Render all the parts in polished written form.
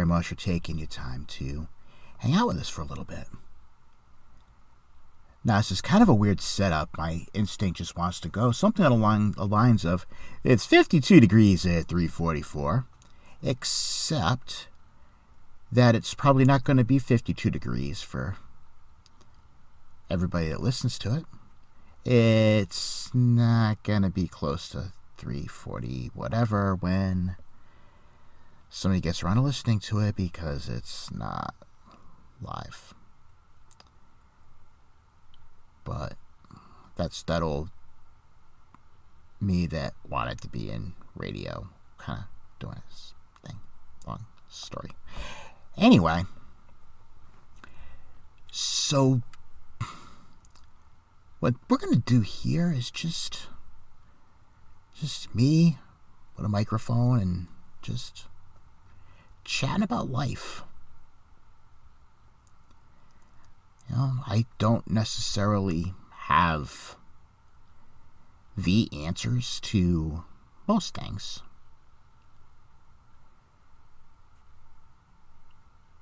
very much for taking your time to hang out with us for a little bit. Now, this is kind of a weird setup. My instinct just wants to go something along the lines of, it's 52 degrees at 3:44, except that it's probably not going to be 52 degrees for everybody that listens to it. It's not going to be close to 3:40 whatever when somebody gets around to listening to it, because it's not live. But that's that old me that wanted to be in radio, kind of doing his thing. Long story. Anyway, so what we're going to do here is just me with a microphone and just chatting about life. You know, I don't necessarily have the answers to most things.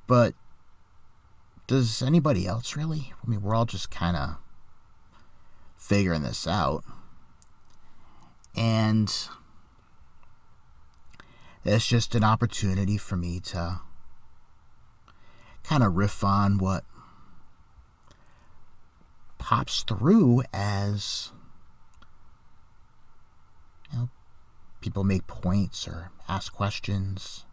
But does anybody else really? I mean, we're all just kind of figuring this out. And it's just an opportunity for me to kind of riff on what pops through as, you know, people make points or ask questions,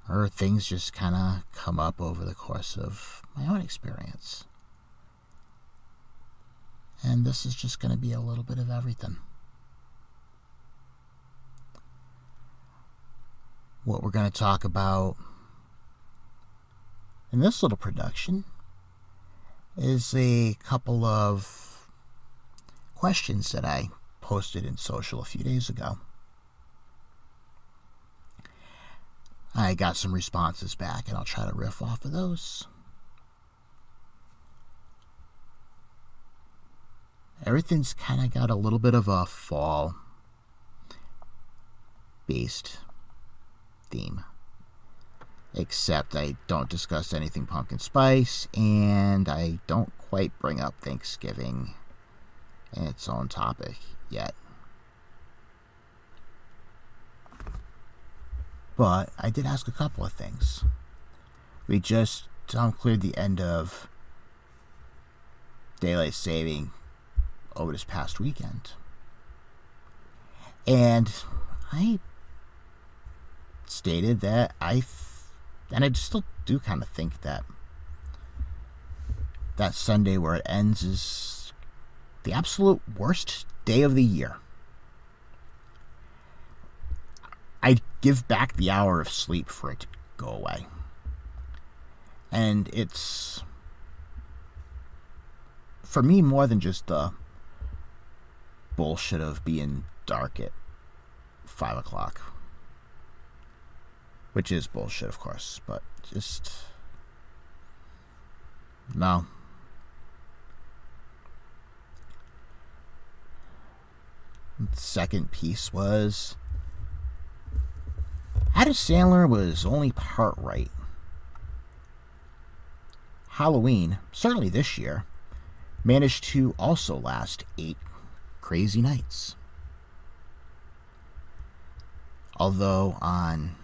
or things just kind of come up over the course of my own experience. And this is just going to be a little bit of everything. What we're going to talk about in this little production is a couple of questions that I posted in social a few days ago. I got some responses back, and I'll try to riff off of those. Everything's kind of got a little bit of a fall-based theme. Except I don't discuss anything pumpkin spice, and I don't quite bring up Thanksgiving in its own topic yet. But I did ask a couple of things. We just cleared the end of daylight saving over this past weekend. And I stated that and I still do kind of think that that Sunday where it ends is the absolute worst day of the year. I'd give back the hour of sleep for it to go away. And it's, for me, more than just the bullshit of being dark at 5 o'clock. Which is bullshit, of course, but just, no. The second piece was, Adam Sandler was only part right. Halloween, certainly this year, managed to also last 8 crazy nights. Although on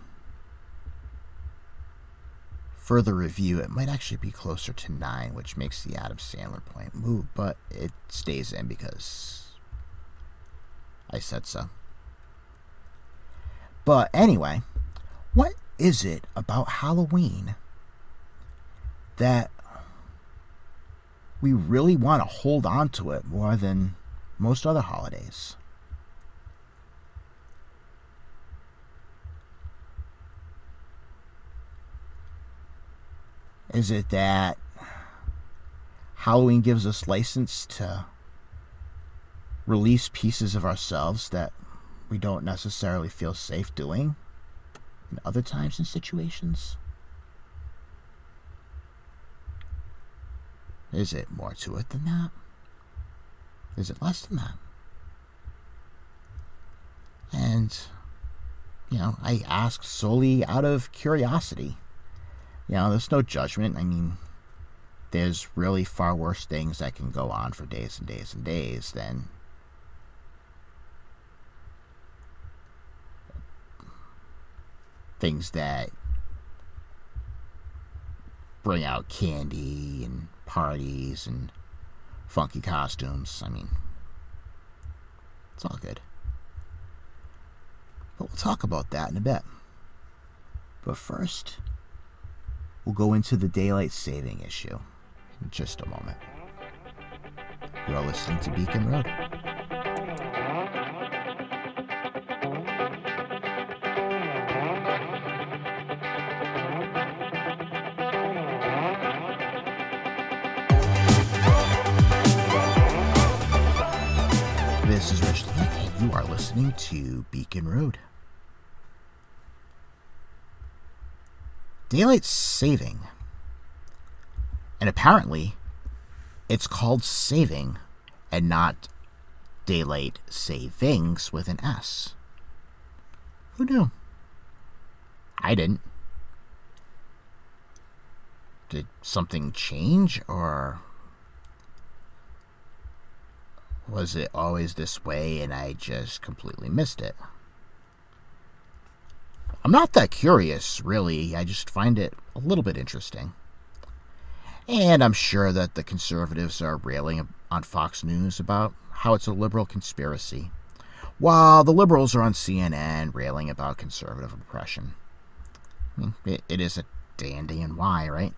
further review, it might actually be closer to 9, which makes the Adam Sandler point move, but it stays in because I said so. But anyway, what is it about Halloween that we really want to hold on to it more than most other holidays? Is it that Halloween gives us license to release pieces of ourselves that we don't necessarily feel safe doing in other times and situations? Is it more to it than that? Is it less than that? And I ask solely out of curiosity. There's no judgment. I mean, there's really far worse things that can go on for days and days and days than things that bring out candy and parties and funky costumes. I mean, it's all good. But we'll talk about that in a bit. But first, we'll go into the daylight saving issue in just a moment. You're listening to Beacon Road. This is Rich Levine, and you are listening to Beacon Road. Daylight saving. And apparently, it's called saving and not daylight savings with an S. Who knew? I didn't. Did something change, or was it always this way and I just completely missed it? I'm not that curious, really. I just find it a little bit interesting. And I'm sure that the conservatives are railing on Fox News about how it's a liberal conspiracy, while the liberals are on CNN railing about conservative oppression. I mean, it is a dandy and why, right?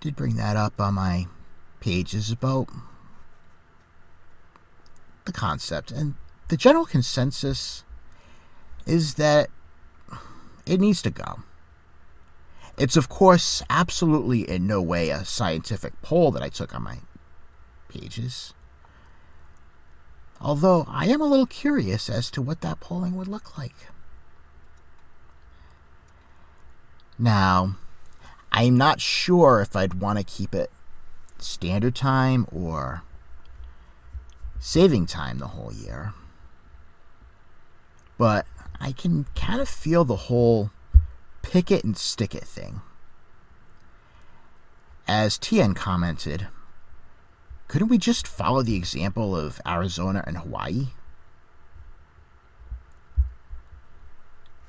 Did bring that up on my pages about the concept, and the general consensus is that it needs to go. It's, of course, absolutely in no way a scientific poll that I took on my pages, although I am a little curious as to what that polling would look like. Now, I'm not sure if I'd want to keep it standard time or saving time the whole year, but I can kind of feel the whole pick it and stick it thing. As TN commented, couldn't we just follow the example of Arizona and Hawaii?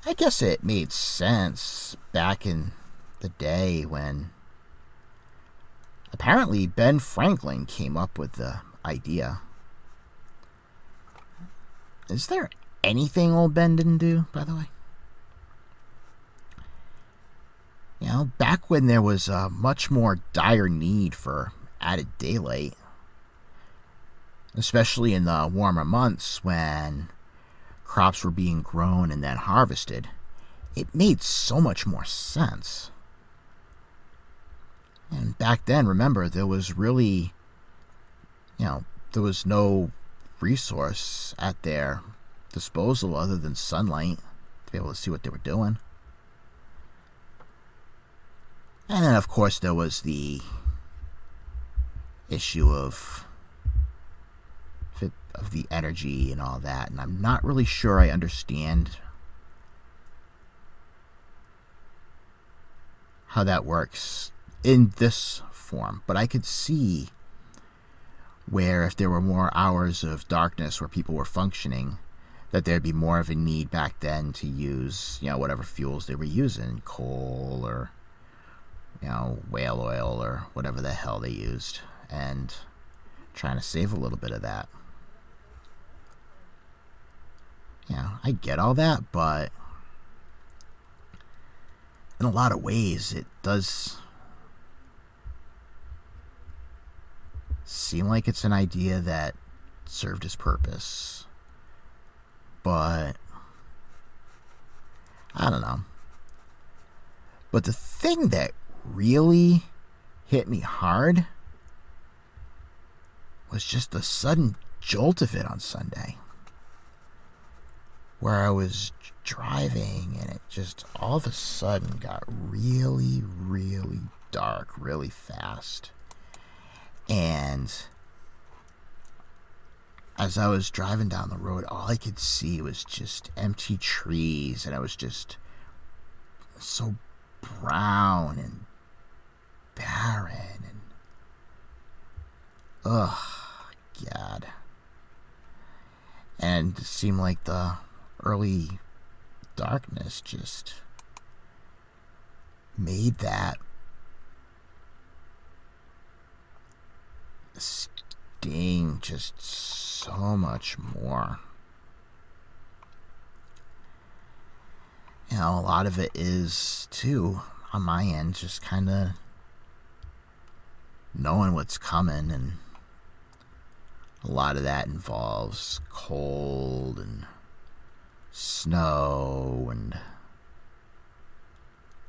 I guess it made sense back in the day when apparently Ben Franklin came up with the idea. Is there anything old Ben didn't do, by the way? Back when there was a much more dire need for added daylight, especially in the warmer months when crops were being grown and then harvested, it made so much more sense. And back then, remember, there was really, there was no resource at their disposal other than sunlight to be able to see what they were doing. And then, of course, there was the issue of the energy and all that, and I'm not really sure I understand how that works in this form, but I could see where if there were more hours of darkness where people were functioning, that there'd be more of a need back then to use, whatever fuels they were using, coal or, whale oil or whatever the hell they used, and trying to save a little bit of that. I get all that, but in a lot of ways, it does seem like it's an idea that served its purpose. But I don't know. But the thing that really hit me hard was just the sudden jolt of it on Sunday, where I was driving and it just all of a sudden got really, really dark really fast. And as I was driving down the road, all I could see was just empty trees, and it was just so brown and barren, and God. And it seemed like the early darkness just made that sting just so much more. You know, a lot of it is, too, on my end, just kind of knowing what's coming, and a lot of that involves cold and snow and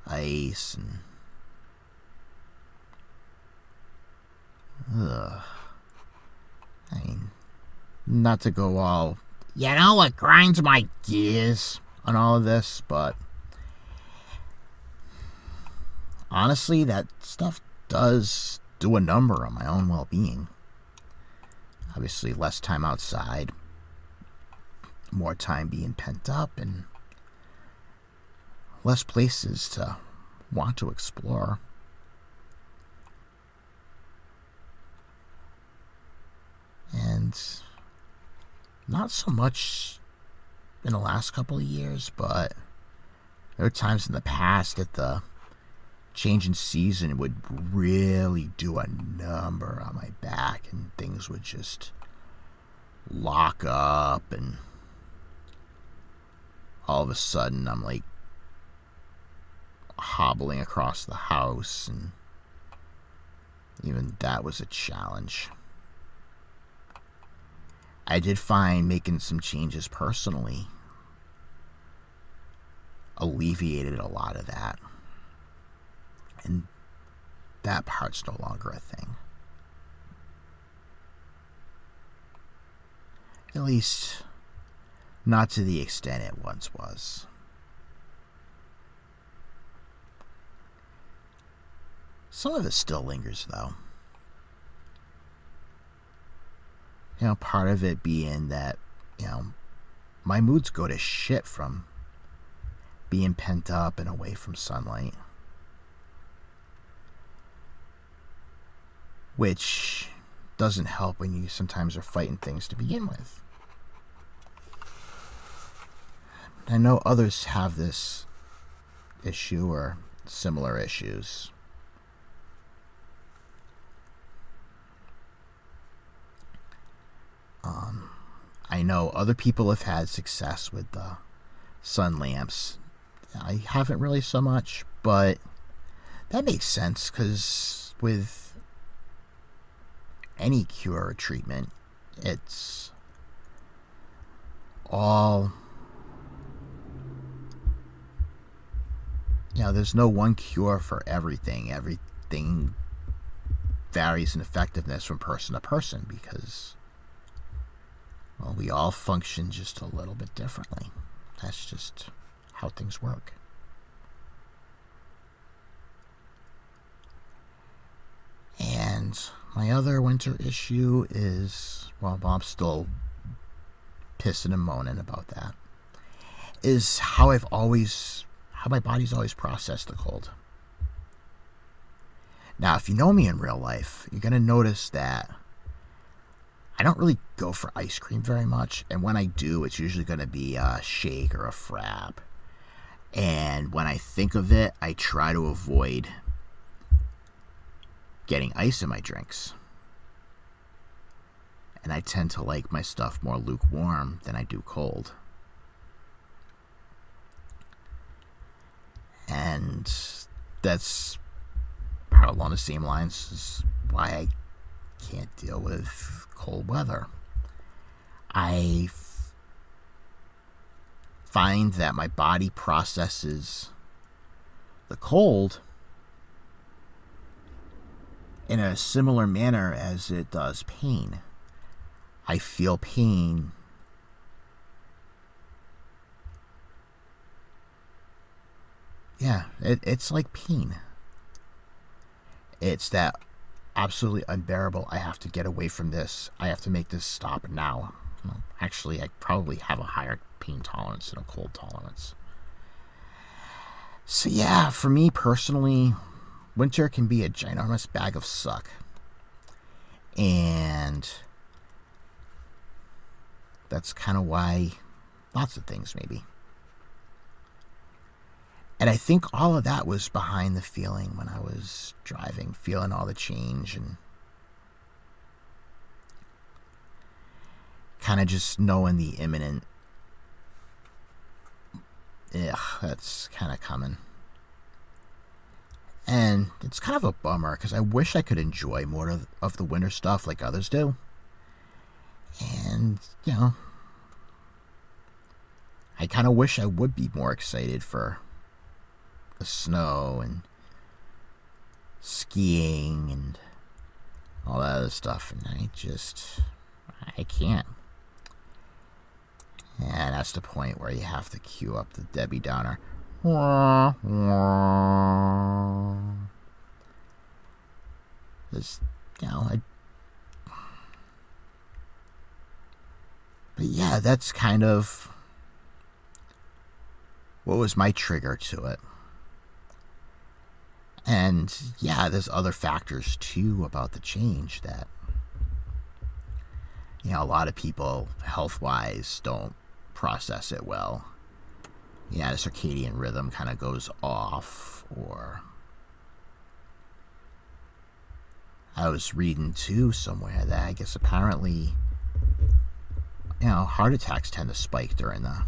ice and I mean, not to go all, you know what grinds my gears on all of this, but honestly, that stuff does do a number on my own well-being. Obviously, less time outside, more time being pent up, and less places to want to explore. And not so much in the last couple of years, but there were times in the past that the change in season would really do a number on my back, and things would just lock up, and all of a sudden I'm like hobbling across the house, and even that was a challenge. I did find making some changes personally alleviated a lot of that. And that part's no longer a thing. At least, not to the extent it once was. Some of it still lingers, though. You know, part of it being that, you know, my moods go to shit from being pent up and away from sunlight. Which doesn't help when you sometimes are fighting things to begin with. I know others have this issue or similar issues. I know other people have had success with the sun lamps. I haven't really so much, but that makes sense, because with any cure or treatment, it's all, you know, there's no one cure for everything. Everything varies in effectiveness from person to person, because, well, we all function just a little bit differently. That's just how things work. And my other winter issue is, well, I'm still pissing and moaning about that, is how my body's always processed the cold. Now, if you know me in real life, you're going to notice that I don't really go for ice cream very much, and when I do, it's usually going to be a shake or a frap. And when I think of it, I try to avoid getting ice in my drinks. And I tend to like my stuff more lukewarm than I do cold. And that's part along the same lines as why I can't deal with cold weather. I find that my body processes the cold in a similar manner as it does pain. I feel pain it's like pain. It's that absolutely unbearable. I have to get away from this. I have to make this stop now. Well, actually, I probably have a higher pain tolerance than a cold tolerance. So yeah, for me personally, winter can be a ginormous bag of suck. And that's kind of why lots of things maybe. And I think all of that was behind the feeling when I was driving, feeling all the change and kind of just knowing the imminent, that's kind of coming. And it's kind of a bummer because I wish I could enjoy more of the winter stuff like others do. And, I kind of wish I would be more excited for the snow and skiing and all that other stuff, and I can't. And that's the point where you have to cue up the Debbie Downer. Just, but yeah, that's kind of what was my trigger to it. And yeah, there's other factors too about the change that, a lot of people health-wise don't process it well. The circadian rhythm kind of goes off, or I was reading too somewhere that I guess apparently, heart attacks tend to spike during the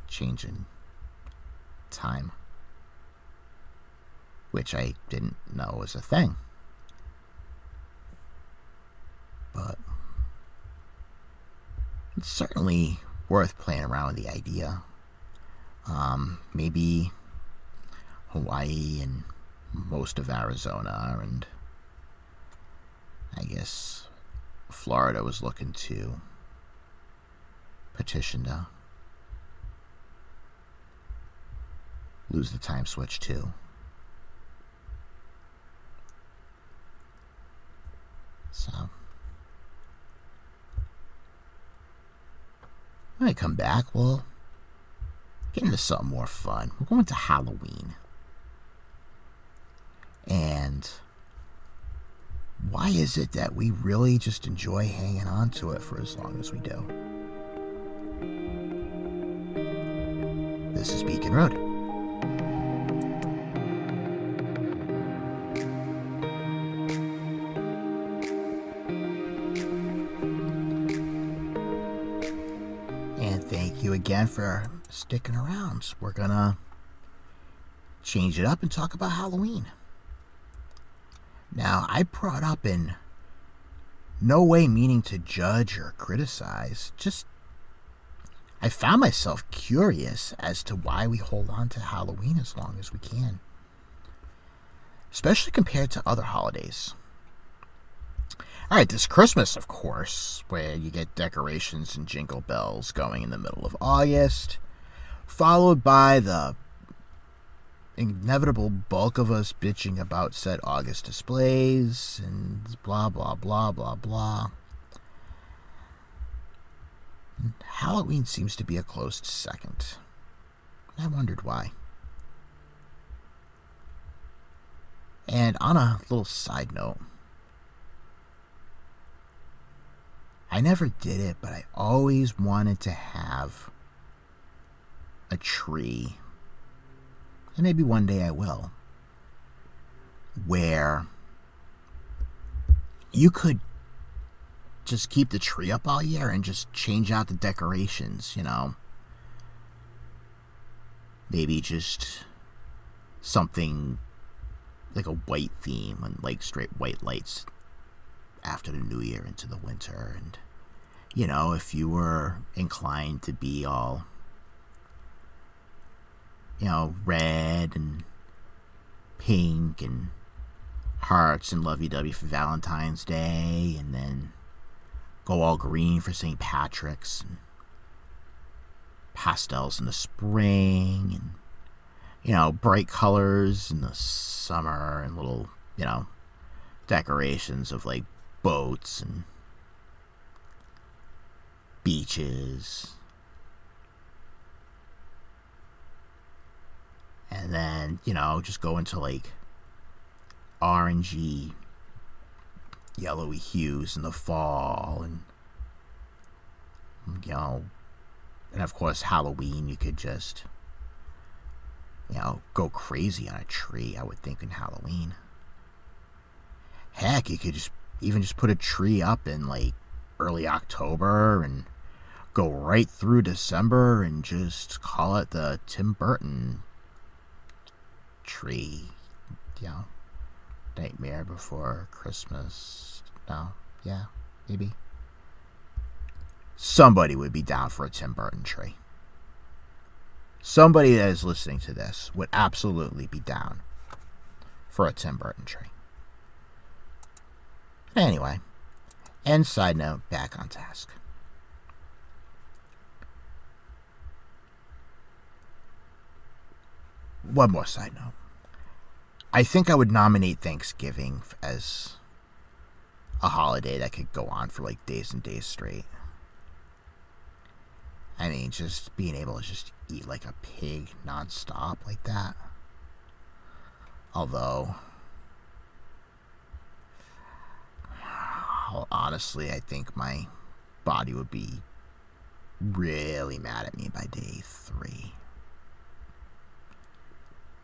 change in time, which I didn't know was a thing. But it's certainly worth playing around with the idea. Maybe Hawaii and most of Arizona, and I guess Florida was looking to petition to lose the time switch too. So when I come back, we'll get into something more fun. We're going to Halloween. And why is it that we really just enjoy hanging on to it for as long as we do? This is Beacon Road. And thank you again for sticking around. We're gonna change it up and talk about Halloween. Now, I brought up in no way meaning to judge or criticize, just I found myself curious as to why we hold on to Halloween as long as we can, especially compared to other holidays. Alright, there's Christmas, of course, where you get decorations and jingle bells going in the middle of August, followed by the inevitable bulk of us bitching about said August displays and blah, blah, blah, blah, blah. Halloween seems to be a close second. I wondered why. And on a little side note, I never did it, but I always wanted to have a tree, and maybe one day I will, where you could just keep the tree up all year and just change out the decorations, Maybe just something like a white theme and like straight white lights after the new year into the winter. And, if you were inclined to be all, red and pink and hearts and lovey-dovey for Valentine's Day, and then go all green for St. Patrick's, and pastels in the spring, and bright colors in the summer, and little decorations of like boats and beaches. And then, you know, just go into like orangey, yellowy hues in the fall. And, you know, and of course Halloween, you could just, you know, go crazy on a tree, I would think, in Halloween. Heck, you could just put a tree up in like early October and go right through December and just call it the Tim Burton tree. You know, Nightmare Before Christmas. No, yeah, maybe. Somebody would be down for a Tim Burton tree. Somebody that is listening to this would absolutely be down for a Tim Burton tree. Anyway, and side note, back on task. One more side note. I think I would nominate Thanksgiving as a holiday that could go on for like days and days straight. I mean, just being able to just eat like a pig nonstop like that. Although, honestly, I think my body would be really mad at me by day 3.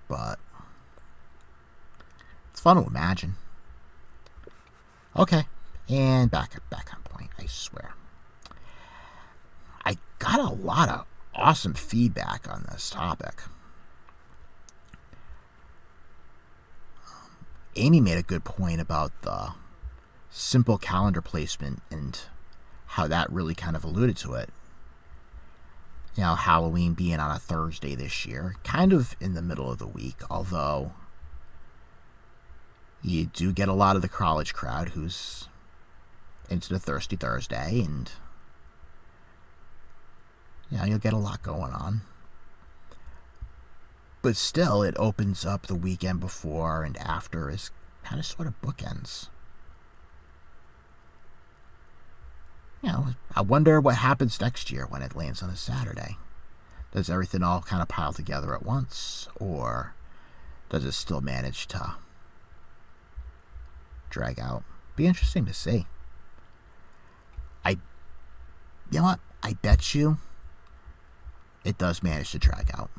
But it's fun to imagine. Okay, and back on point, I swear. I got a lot of awesome feedback on this topic. Amy made a good point about the simple calendar placement and how that really kind of alluded to it. You know, Halloween being on a Thursday this year, kind of in the middle of the week, although you do get a lot of the college crowd who's into the Thirsty Thursday, and you know, you'll get a lot going on. But still, it opens up the weekend before and after as kind of sort of bookends. You know, I wonder what happens next year when it lands on a Saturday. Does everything all kind of pile together at once? Or does it still manage to drag out? Be interesting to see. You know what? I bet you it does manage to drag out.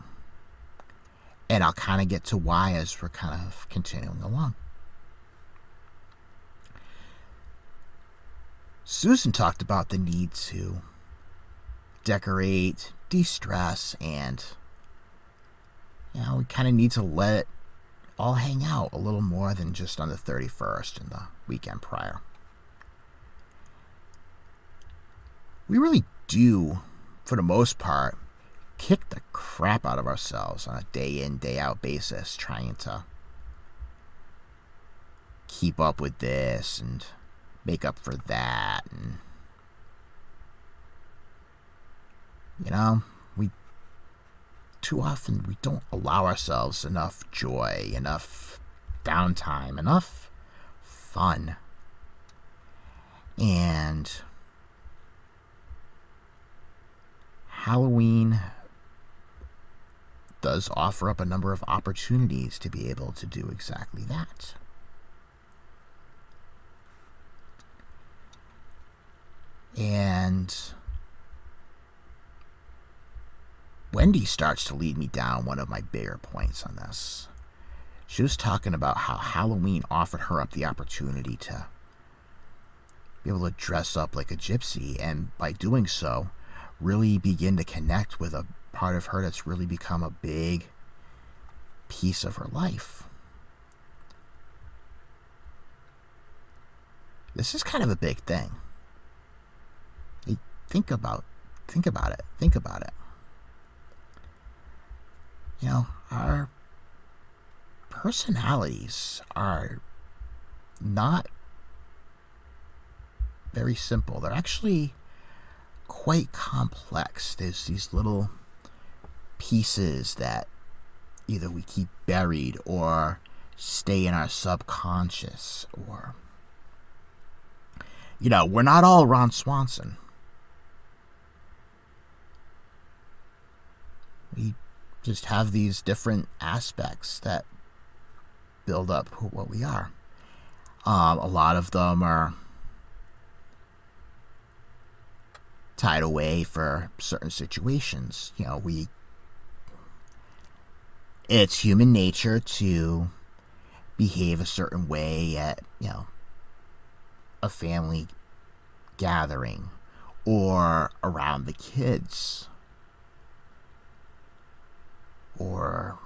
And I'll kind of get to why as we're kind of continuing along. Susan talked about the need to decorate, de-stress, and, you know, we kind of need to let it all hang out a little more than just on the 31st and the weekend prior. We really do, for the most part, kick the crap out of ourselves on a day in, day out basis, trying to keep up with this and make up for that. And, you know, too often we don't allow ourselves enough joy, enough downtime, enough fun. And Halloween does offer up a number of opportunities to be able to do exactly that. And Wendy starts to lead me down one of my bigger points on this. She was talking about how Halloween offered her up the opportunity to be able to dress up like a gypsy, and by doing so, really begin to connect with a part of her that's really become a big piece of her life. This is kind of a big thing. Think about it. You know, our personalities are not very simple. They're actually quite complex. There's these little pieces that either we keep buried or stay in our subconscious, or, we're not all Ron Swanson. We just have these different aspects that build up what we are. A lot of them are tied away for certain situations. It's human nature to behave a certain way at, a family gathering or around the kids, or,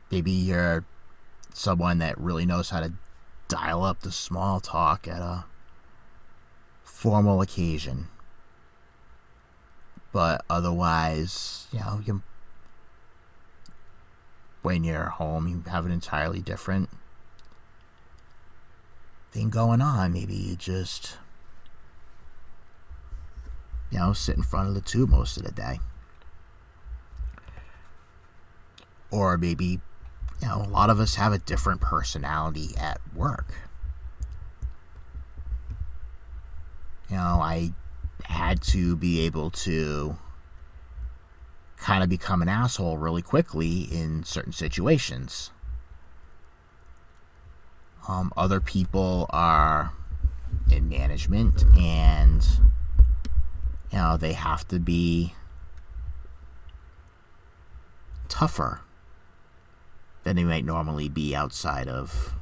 maybe you're someone that really knows how to dial up the small talk at a formal occasion. But otherwise, when you're home, you have an entirely different thing going on. Maybe you just, sit in front of the tube most of the day. Or maybe, a lot of us have a different personality at work. I had to be able to kind of become an asshole really quickly in certain situations. Other people are in management, and they have to be tougher than they might normally be outside of,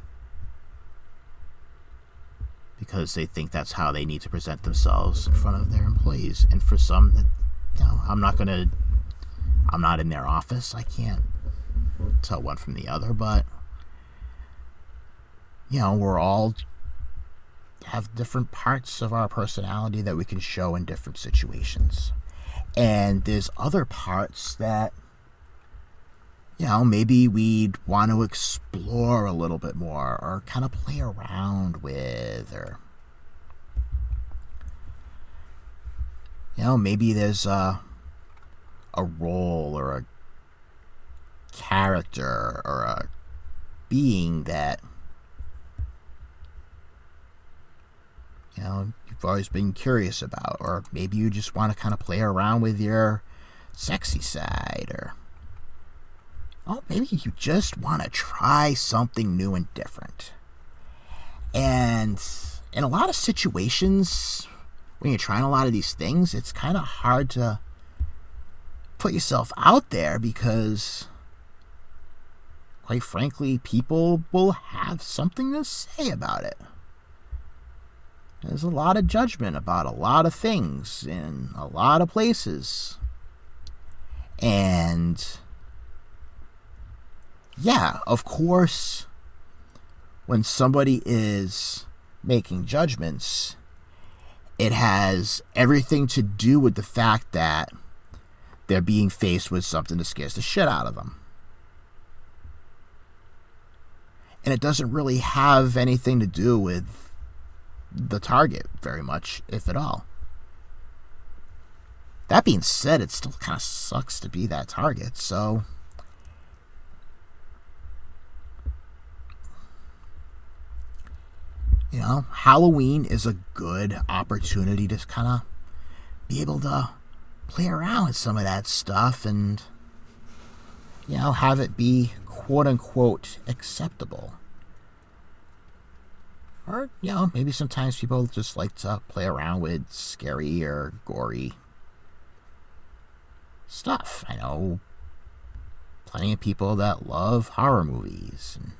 because they think that's how they need to present themselves in front of their employees. And for some, that I'm not in their office, I can't tell one from the other, but we're all have different parts of our personality that we can show in different situations. And there's other parts that maybe we'd want to explore a little bit more, or kind of play around with, or maybe there's a role or a character or a being that you've always been curious about, or maybe you just want to kind of play around with your sexy side, or maybe you just want to try something new and different. And in a lot of situations, when you're trying a lot of these things, it's kind of hard to put yourself out there, because, quite frankly, people will have something to say about it. There's a lot of judgment about a lot of things in a lot of places. And yeah, of course, when somebody is making judgments, it has everything to do with the fact that they're being faced with something that scares the shit out of them. And it doesn't really have anything to do with the target very much, if at all. That being said, it still kind of sucks to be that target, so Halloween is a good opportunity to kind of be able to play around with some of that stuff and, have it be quote-unquote acceptable. Or, maybe sometimes people just like to play around with scary or gory stuff. I know plenty of people that love horror movies, and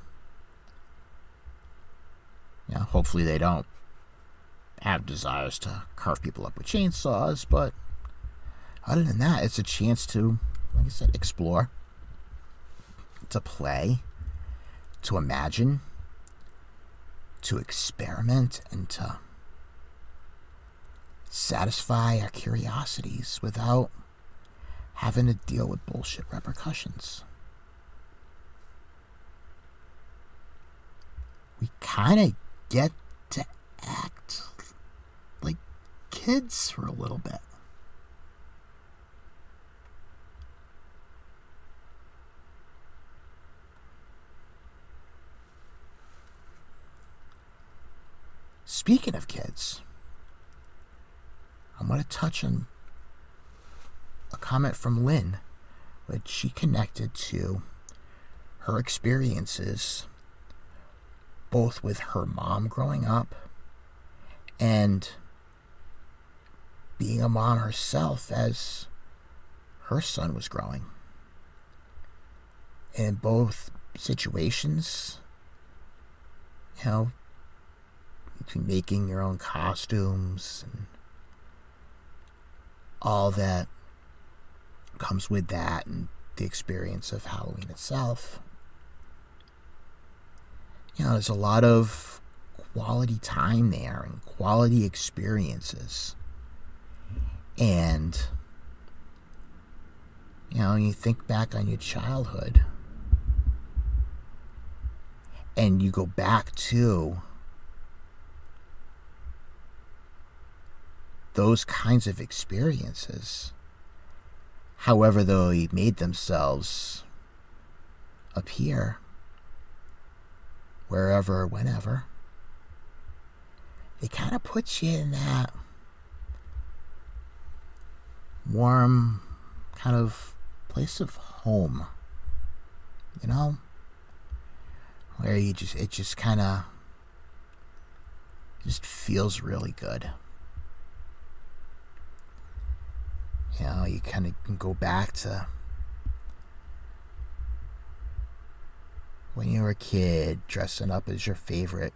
hopefully they don't have desires to carve people up with chainsaws, but other than that, it's a chance to, like I said, explore, to play, to imagine, to experiment, and to satisfy our curiosities without having to deal with bullshit repercussions. We kind of get to act like kids for a little bit. speaking of kids, I'm going to touch on a comment from Lynn, which she connected to her experiences both with her mom growing up and being a mom herself as her son was growing. In both situations, between making your own costumes and all that comes with that and the experience of Halloween itself. There's a lot of quality time there and quality experiences. And, you think back on your childhood and you go back to those kinds of experiences, however they made themselves appear, wherever, whenever, it kind of puts you in that warm kind of place of home, where it just kind of just feels really good. You kind of can go back to when you were a kid, dressing up as your favorite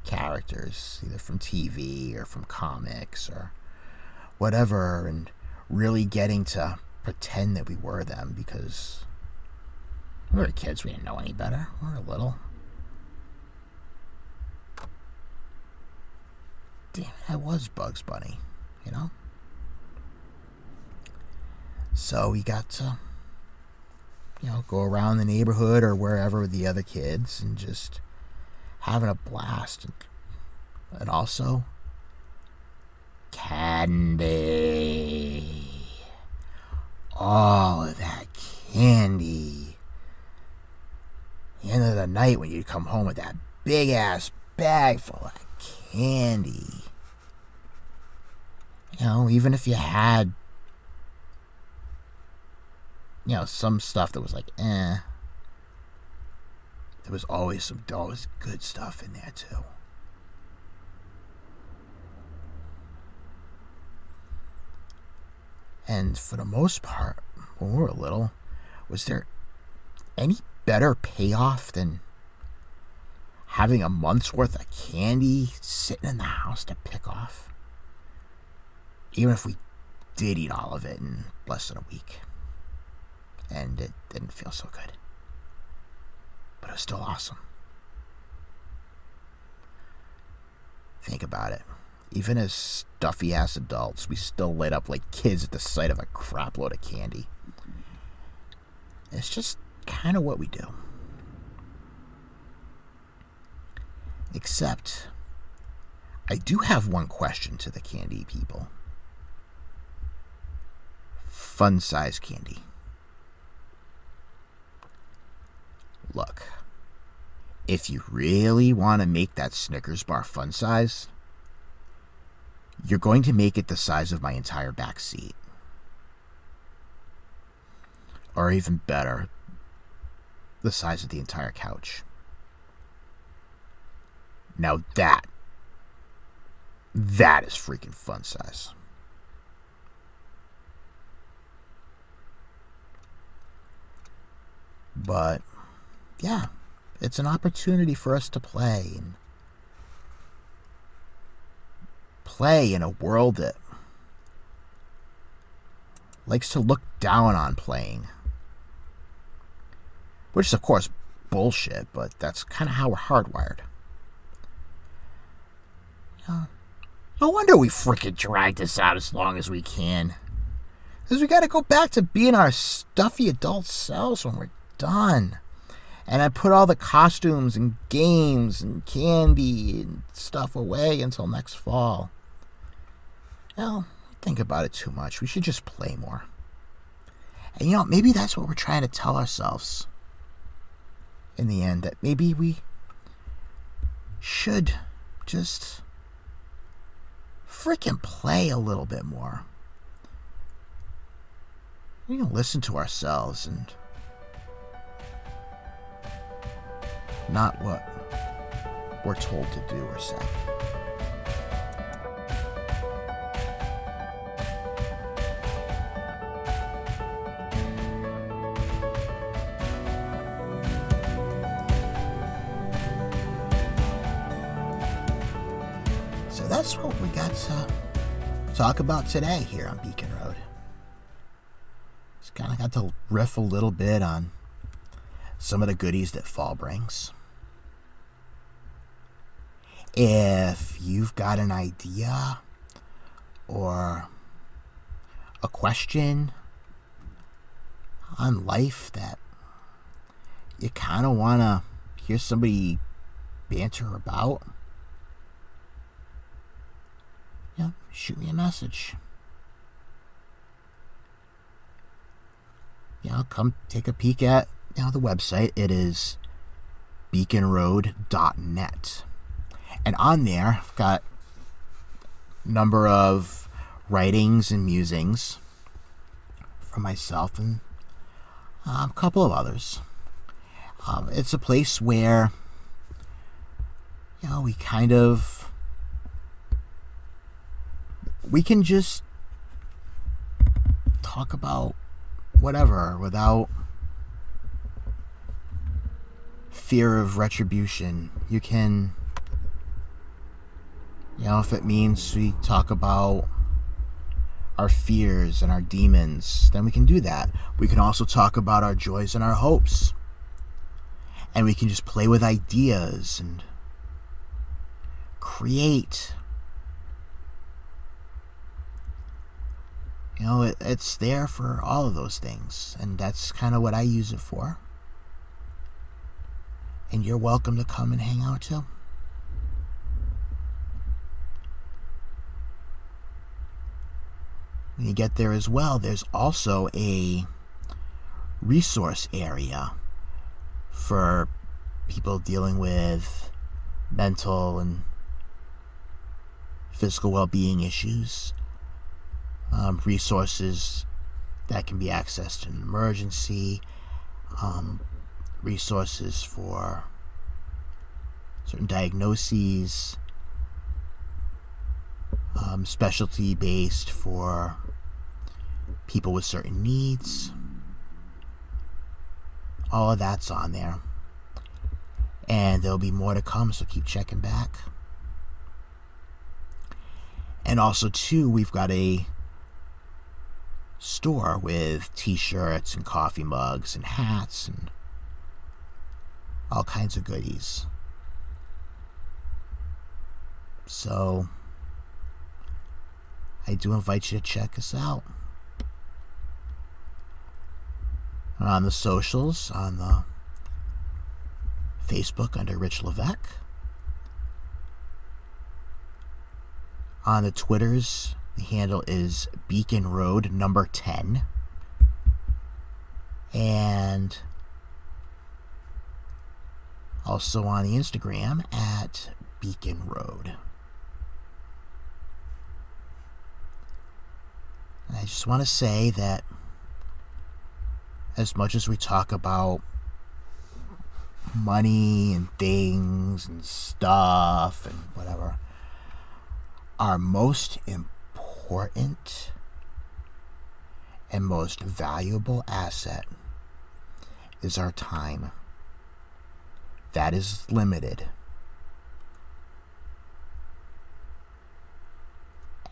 characters, either from TV or from comics or whatever, and really getting to pretend that we were them, because we were kids, we didn't know any better. We were little. Damn it, I was Bugs Bunny, So we got to, go around the neighborhood or wherever with the other kids and just having a blast. And also, candy. All of that candy. The end of the night when you come home with that big ass bag full of candy. Even if you had some stuff that was like, there was always good stuff in there too. And for the most part, when we were little, was there any better payoff than having a month's worth of candy sitting in the house to pick off? Even if we did eat all of it in less than a week. And it didn't feel so good. But it was still awesome. Think about it. Even as stuffy-ass adults, we still lit up like kids at the sight of a crap load of candy. It's just kind of what we do. Except, I do have one question to the candy people. Fun-size candy. Look, if you really want to make that Snickers bar fun size, you're going to make it the size of my entire back seat. Or even better, the size of the entire couch. Now that is freaking fun size. But yeah, it's an opportunity for us to play in a world that likes to look down on playing. Which is, of course, bullshit, but that's kind of how we're hardwired. No wonder we frickin' drag this out as long as we can. Because we gotta go back to being our stuffy adult selves when we're done. And I put all the costumes and games and candy and stuff away until next fall. Think about it too much. We should just play more. And maybe that's what we're trying to tell ourselves in the end. That maybe we should just freaking play a little bit more. We can listen to ourselves and not what we're told to do or say. So that's what we got to talk about today here on Beacon Road. Just kind of got to riff a little bit on some of the goodies that fall brings. If you've got an idea or a question on life that you kind of want to hear somebody banter about, yeah, shoot me a message. Come take a peek at the website. It is beaconroad.net. And on there, I've got a number of writings and musings from myself and a couple of others. It's a place where, we can just talk about whatever without fear of retribution. You can, if it means we talk about our fears and our demons, then we can do that. We can also talk about our joys and our hopes. And we can just play with ideas and create. It's there for all of those things. And that's kind of what I use it for. And you're welcome to come and hang out too. When you get there as well, there's also a resource area for people dealing with mental and physical well-being issues. Resources that can be accessed in an emergency. Resources for certain diagnoses. Specialty based for people with certain needs. All of that's on there. And there'll be more to come, so keep checking back. And also, too, we've got a store with t-shirts and coffee mugs and hats and all kinds of goodies. So I do invite you to check us out. On the socials, on the Facebook under Rich Levesque. On the Twitters, the handle is Beacon Road number 10. And also on the Instagram at Beacon Road. And I just want to say that as much as we talk about money and things and stuff and whatever, our most important and most valuable asset is our time. That is limited.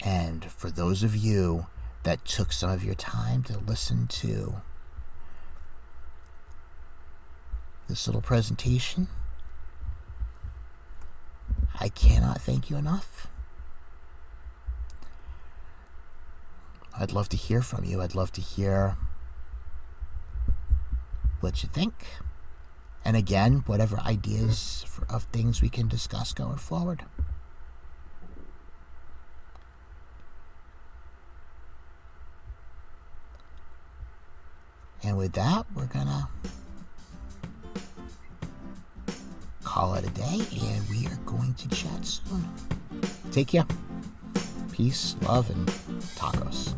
And for those of you that took some of your time to listen to this little presentation, I cannot thank you enough. I'd love to hear from you. I'd love to hear what you think. And again, whatever ideas of things we can discuss going forward. And with that, we're gonna call it a day, and we are going to chat soon. Take care. Peace, love, and tacos.